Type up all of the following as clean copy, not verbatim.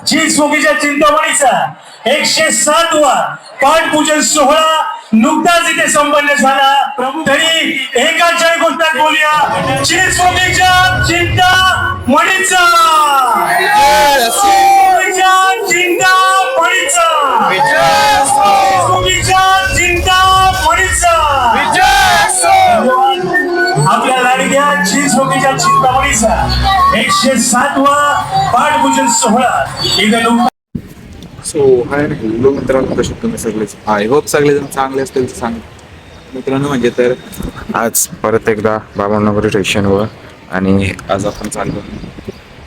चिंचपोकळीच्या चिंतामणीचा 107वा पाठपूजन सोहळा नुकताच इथे संपन्न झाला. प्रभू तरी एका जय घोषणात बोलूया. चिंचपोकळीच्या चिंतामणीचा चिंतामणीचा चिंतामणीचा आपल्या लाडक्या चिंचपोकळीच्या चिंतामणीचा 107वा पाठपूजन सोहळा इथे. सो हाय हॅलो मित्रांनो, कसे तुम्ही सगळेच? आय होप सगळेजण चांगले असतील. सांग मित्रांनो, म्हणजे तर आज परत एकदा बाबांनगर स्टेशनवर आणि आज आपण चाललो.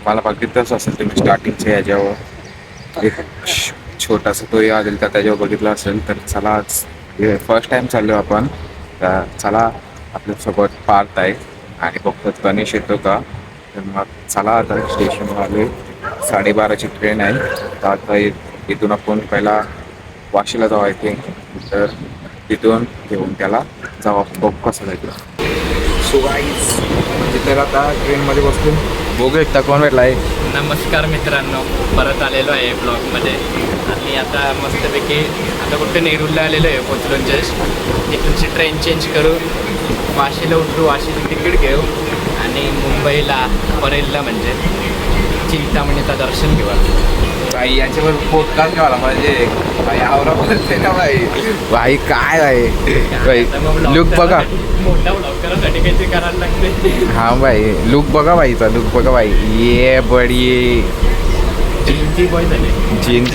मला बघितलंच असेल तुम्ही स्टार्टिंगच्या याच्यावर एक छोटासा तो आलेला तर त्याच्यावर बघितला असेल. तर चला आज फर्स्ट टाइम चाललो आपण. तर चला आपल्यासोबत पार्थ आहे आणि बघतो गणेश येतो का. तर मग चला आता स्टेशनवर आले. 12:30ची ट्रेन आहे. तर आता इथून आपण पहिला वाशीला जाऊ. आय थिंक तर तिथून घेऊन त्याला जाऊ आपण. बघू कसं जायचं. सो गाईज तिथे आता ट्रेनमध्ये बसून बघू एकदा कोण भेटला आहे. नमस्कार मित्रांनो, परत आलेलो आहे ब्लॉगमध्ये. आणि आता मस्तपैकी आता कुठे नेरूरला आलेलो आहे पोचलो जस्ट. तिथूनची ट्रेन चेंज करू, वाशीला उतरू, वाशीचं तिकीट घेऊ आणि मुंबईला परेलला म्हणजे चिंतामणीचं दर्शन घेऊ. भाई याच्यावर पोटकाच घ्यावा पाहिजे. भाई आवरा बोलते ना भाई. भाई काय भाई लुक बघा. मोठा ब्लॉग करायसाठी काहीतरी करायला लागते. हा भाई लुक बघा भाईचा. लुक बघा भाई. ये बडी जीन्सी बॉय झाले. जीन्स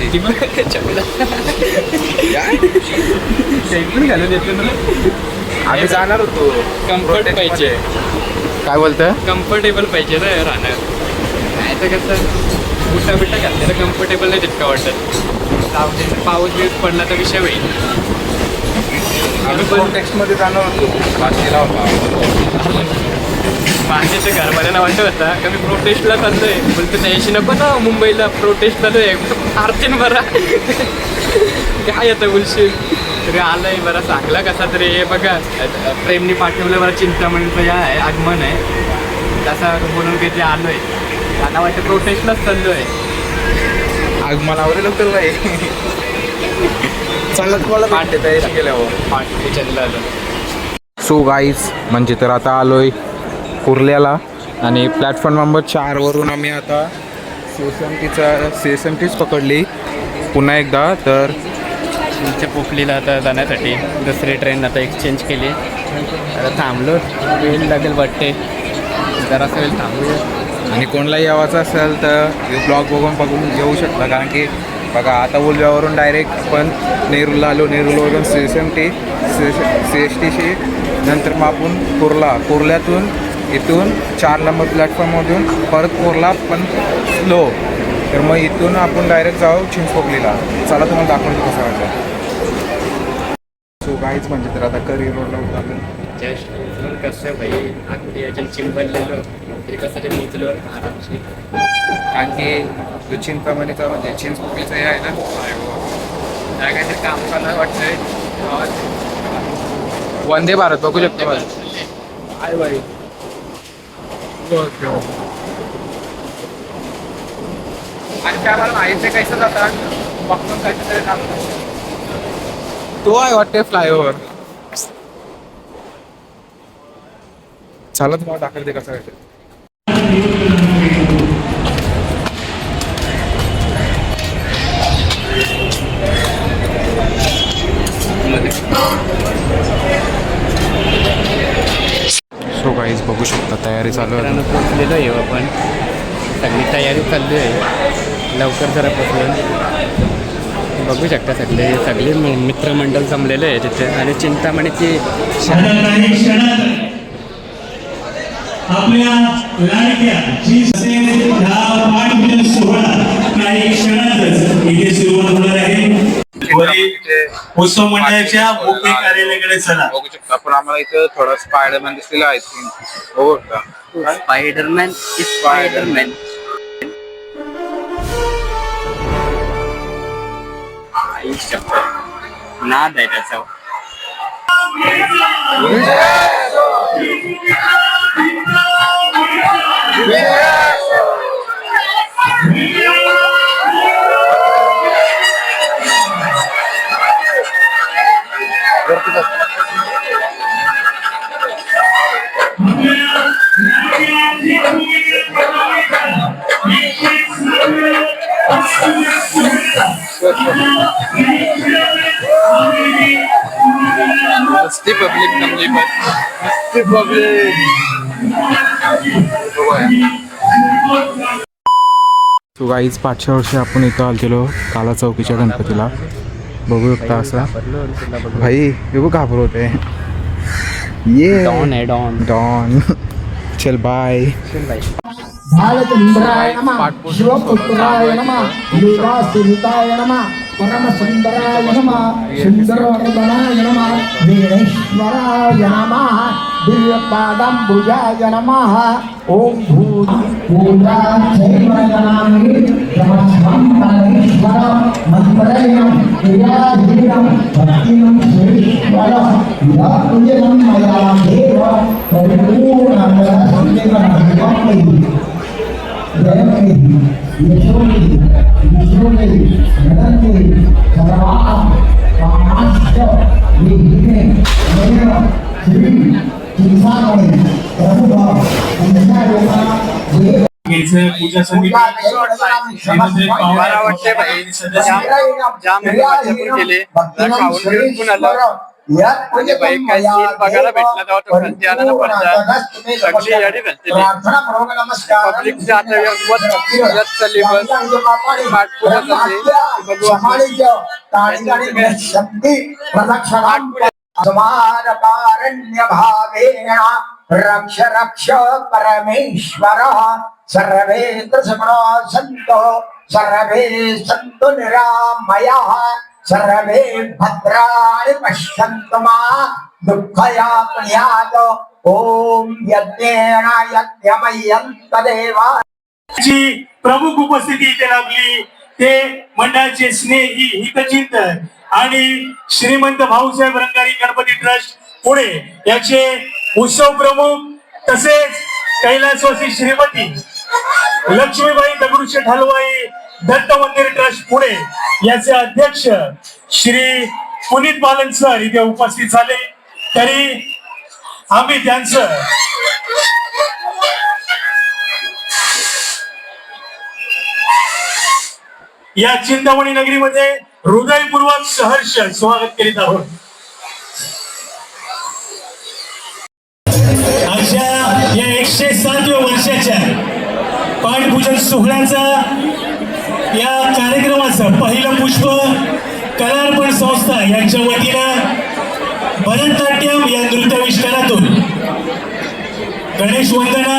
घालून येतो ना. आम्ही जाणार होतो. कम्फर्ट पाहिजे. काय बोलतं? कम्फर्टेबल पाहिजे ना राहणार. नाही तर कसं बुटा बिटा घातलेलं कम्फर्टेबल नाही तितका वाटत. पाऊस बिऊस पडला तर विषय होईल. आम्ही प्रोटेक्समध्ये जाणार होतो. वाशीला होता. माझ्या तर घरवाल्यांना वाटत होता का मी प्रोटेस्टला चाललोय. बोलतो त्याशी नको ना मुंबईला प्रोटेस्टला तो आरतीन बरा काय येतं बुलशील. तरी आलंय बरा चांगला कसा तरी. हे बघा प्रेमनी पाठवलं बरं चिंतामणीचं या आहे आगमन आहे तसा बोलून काही ते आलोय. आता वाटतं प्रोटेस्टलाच चाललोय. आगमनावर लवकर भाई. चांगलं तुम्हाला पाठ तयारी केल्यावर पाठ चंदला आलं. सो गाईज म्हणजे तर आता आलोय कुर्ल्याला आणि प्लॅटफॉर्म नंबर 4 वरून आम्ही आता CSMTच पकडली पुन्हा एकदा. तर पोपलीला आता जाण्यासाठी दुसरी ट्रेन आता एक्सचेंज केली. आता थांबलो, वेळ लागेल वाटते. जरासा वेळ थांबूया. आणि कोणालाही यावायचं असेल तर ब्लॉग बघून येऊ शकता. कारण की बघा आता उलव्यावरून डायरेक्ट पण नेरूरला आलो. नेरूरवरून CSTशी नंतर मग आपण कुर्ल्यातून इथून 4 नंबर प्लॅटफॉर्ममधून परत कुर्ला पण स्लो. तर मग इथून आपण डायरेक्ट जाऊ चिंचपोकलीला. चला तुम्हाला दाखवतो कसं वाटतं. सो गाईज म्हणजे तर आता करी रोडला उतरलो. जस्ट कसं भाई अगदी याच्यात चिंबरलेलो तरी कसं ते पोचलो आरामशी. कारण की जो चिंतामणीचा म्हणजे चिंचपोकलीचा हे आहे ना काय काहीतरी काम करायला वाटतंय. वंदे भारत बघू शकतो. काय भाई आणि काय मला माहिती कसं जातात बघून काहीतरी तो आहे वाटते फ्लायओव्हर. चला तुम्हाला दाखवते कसं आहे. सो गाईज बघू शकता तयारी चालू आहे. पोचलेलो आहे आपण. सगळी तयारी चालली आहे. लवकर जरा पोचलो. बघू शकता सगळे मित्रमंडळ जमलेले आहे तिथे. आणि चिंतामणीची आपल्या लाडक्या काही क्षणातच इथे सुरुवात होणार आहे. उत्सव मंडळाच्या मुख्य कार्यालयाकडे चला. बघू शकता पण आम्हाला इथं थोडा स्पायडरमॅन दिसलेला आहे. हो का स्पायडरमॅन स्पायडरमॅन नाद आहे त्याचा. मस्ती पब्लिक जमली पण मस्ती पब्लिक. सो गाईज 500 वर्षी आपण इथं आलेलो काला चौकीच्या गणपतीला. बघू शकता असं भाई हे बघ घाबर होते ये डॉन आहे डॉन. डॉन. चल बाय. बालचंद्राय नमः शिवपुत्राय नमः लीलासुताय नमः परमसुंदराय नमः सुंदरवर्धनाय नमः वीरेश्वराय नमः दिव्यपादंबुजाय नमः ओम भूजा शैवजनामि नमस्तं परमेश्वर मंत्रयं क्रियाधीरं भक्तिं श्रीश्वर यातुजनं मया देव परिपूर्णं संदेवनं पूजा समिती मला वाटते भाई जाम मज्जापूर केले खाऊन पिऊन पण आलं. आणि बाई काय सीन बघायला भेटला तेव्हा तो खालती आला ना पडता सगळी याडी घालते पब्लिकच्या आता मत चालली बस पाठपुरा चालली बघू रक्ष रक्ष परमेश्वर सर्वे तस्मनो सन्तो सर्वे सन्तु निरामयाः सर्वे भद्राणि पश्यन्तु मा दुःखयातयात् ओम यज्ञेन यज्ञमयं तदेव. जी प्रमुख उपस्थिती इथे लाभली ते मंडळाचे स्नेही हितचिंतन आणि श्रीमंत भाऊसाहेब रंगारी गणपती ट्रस्ट पुणे याचे उत्सव प्रमुख तसेच कैलासवासी श्रीमती लक्ष्मीबाई दगडूशेठ हलवाई दत्त मंदिर ट्रस्ट पुणे याचे अध्यक्ष श्री पुनीत बालन सर इथे उपस्थित झाले. तरी आम्ही त्यांचं या चिंतामणी नगरीमध्ये हृदयपूर्वक सहर्ष स्वागत करीत आहोत. अशा या 107व्या वर्षाच्या पाणपूजन सोहळ्याचा या कार्यक्रमाचं पहिलं पुष्प कलार्पण संस्था यांच्या वतीनं भरतनाट्यम या नृत्यविष्कारातून गणेश वंदना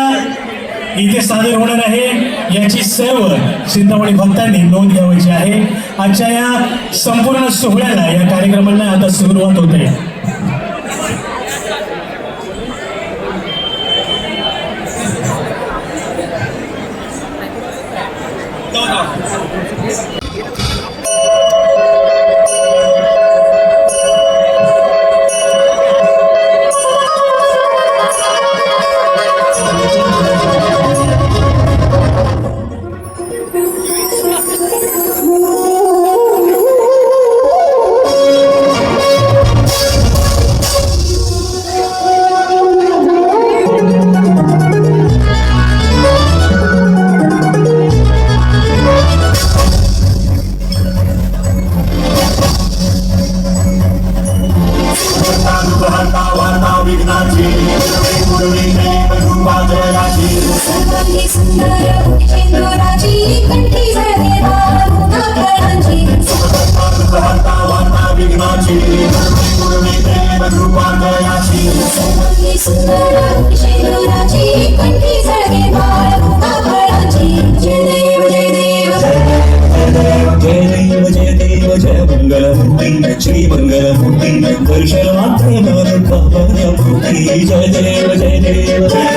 इथे सादर होणार आहे. याची सर्व चिंतामणी भक्तांनी नोंद घ्यायची आहे. आजच्या या संपूर्ण सोहळ्याला या कार्यक्रमाला आता सुरुवात होते. श्री मंगलमूर्ति दर्शनार्थं कामनापूर्ति जय देव जय देव जय देव जय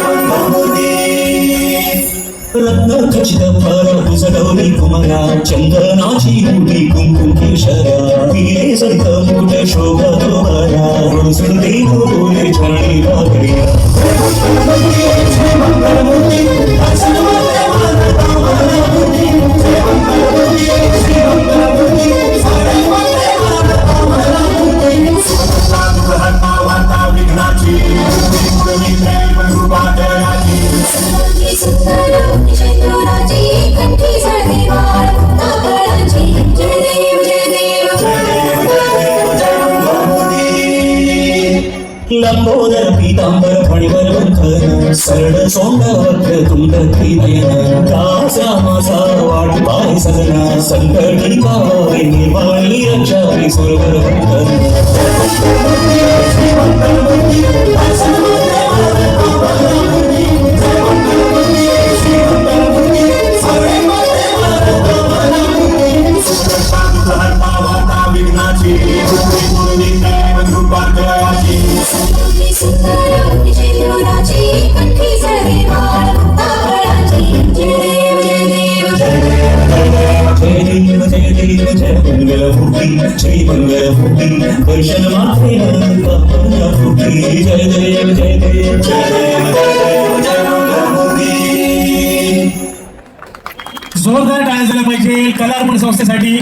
मंगलमूर्ति रत्नखचितभार सडवली कुमला चंदनाची मुठी कुंकुम केशरा हिरे संत मुकुट शोभा तुम्हाला सुंदरी बोले छाणी लागल्या सरळ सोंड वक्र तुंड त्रिनयन दासा माझा वाट पाय सजना संकटी पावे निर्वाणी रक्षावी सुरवर जय मंगलमूर्ती जय मंगलमूर्ती दर्शन मात्रे फुटी जय देव जय देव जय देव जय देव जय मंगलमूर्ती. जोरदार टाळ्या झाल्या पाहिजे कलार्पण संस्थेसाठी.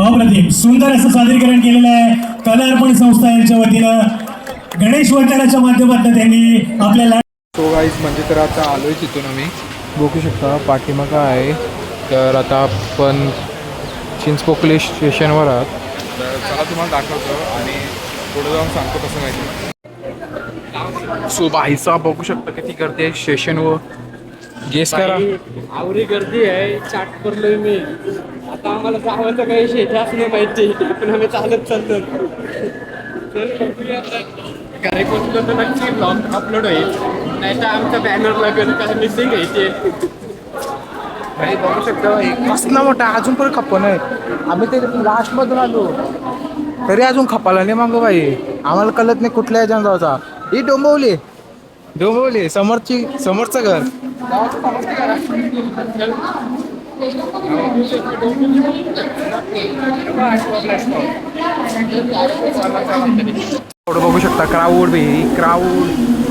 अप्रतिम सुंदर असं सादरीकरण केलेलं आहे कलार्पण संस्था यांच्या वतीनं. गणेश वंटनाच्या माध्यमातून त्यांनी आपल्याला सो गाईज म्हणजे तर आता आलो आहे तिथून आम्ही बघू शकता पाठीमागं आहे. तर आता आपण चिंचपोकली स्टेशनवर आहात. तर चला तुम्हाला दाखवतो आणि पुढे जाऊन सांगतो कसं माहिती. सो बाईचा बघू शकता किती गर्दी आहे स्टेशनवर. गेस करा. आवरी गर्दी आहे. चाट करलोय मी. आता आम्हाला जावं काही शेताच नाही माहिती पण आम्ही चालत चालतो. तर बघूया आता. घरी पोचलो तर नक्की ब्लॉग अपलोड होईल. नाही तर आमचा बॅनर लागेल काय मिसिंग आहे ते. बघू शकता कसला मोठा अजून पण खप्पन आहे. आम्ही ते लास्टमधून आलो तरी अजून खपाला नाही मागं बाई. आम्हाला कळत नाही कुठल्या ह्याच्यानं जायचा. ही डोंबवली समोरचं घर. क्राऊड बघू शकता, क्राऊड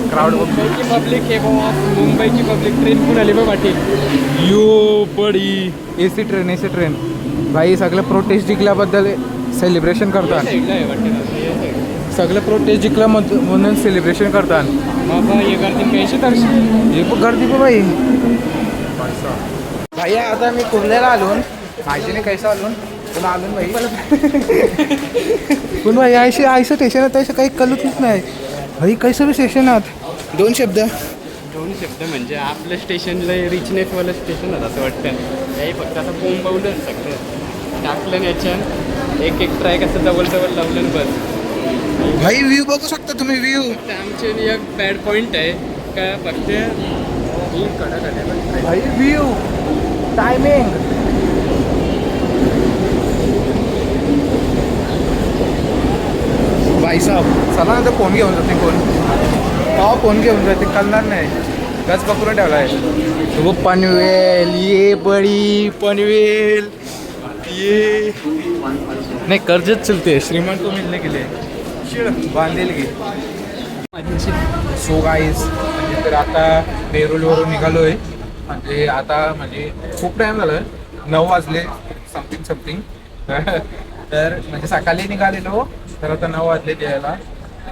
क्राऊड मुंबईची पब्लिक हे बाबा, मुंबईची पब्लिक ट्रेन पण आली बघ पाटील. यो बडी एसी ट्रेन भाई सगळं प्रोटेस्ट जिंकल्याबद्दल सेलिब्रेशन करतात. साईडला आहे वाटेल. सगळं प्रोटेस्ट जिंकलं म्हणून सेलिब्रेशन करतात. बाबा हे करतील कैसे दर्शन. हे पण गर्दी पण भाई भाई आता मी कुर्ल्याला आलो माहिती नाही कैसा आलो पण आलो भाई पण भाई आयसं स्टेशन तसं काही कळतच नाही भाई कैसं बी स्टेशनात दोन शब्द म्हणजे आपलं स्टेशनला रिचनेसवालं स्टेशन होतं असं वाटतं. हे फक्त असं बोंबवलं सगळं टाकलं याच्यात एक ट्रॅक असं डबल लावलं बस. भाई व्ह्यू बघू शकता तुम्ही व्ह्यू. आमचे एक बॅड पॉईंट आहे का फक्त भाई व्ह्यू टायमिंग भाई साहेब चला ना तर फोन घेऊन जाते फोन घेऊन जाते कळणार नाही गच पकडून ठेवला आहे तो पनवेल ये बडी पनवेल ये नाही कर्जत चलते श्रीमंत को मिलने के लिए बांधेल गे. सो गाईज म्हणजे तर आता नेरूलवरून निघालोय म्हणजे आता म्हणजे खूप टाईम झालं 9 वाजले समथिंग तर म्हणजे सकाळी निघालेलो तर आता 9 वाजले द्यायला.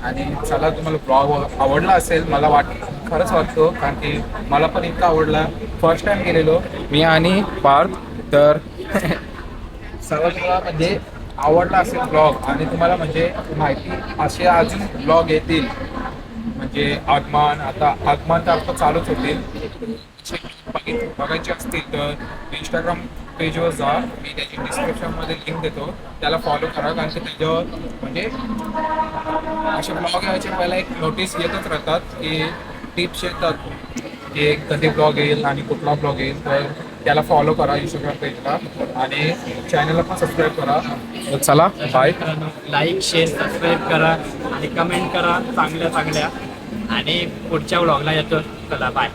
आणि चला तुम्हाला ब्लॉग आवडला असेल मला खरंच वाटतो कारण की मला पण इतका आवडला. फर्स्ट टाइम गेलेलो मी आणि पार्थ तर चला तुम्हाला म्हणजे आवडला असेल ब्लॉग आणि तुम्हाला म्हणजे माहिती असे अजून ब्लॉग येतील म्हणजे आगमन तर आता चालूच होतील. बघायचे असतील तर इंस्टाग्राम पेजवर जा मी त्याची डिस्क्रिप्शनमध्ये लिंक देतो त्याला फॉलो करा कारण की त्याच्यावर म्हणजे असे ब्लॉग यायचे पहिला एक नोटीस येतच राहतात की टिप्स येतात की कधी ब्लॉग येईल आणि कुठला ब्लॉग येईल तर त्याला फॉलो करा इंस्टाग्राम पेजला आणि चॅनलला पण सबस्क्राईब करा. तर चला बाय. लाईक शेअर सबस्क्राईब करा आणि कमेंट करा चांगल्या आणि पुढच्या व्लॉगला येतो. चला बाय.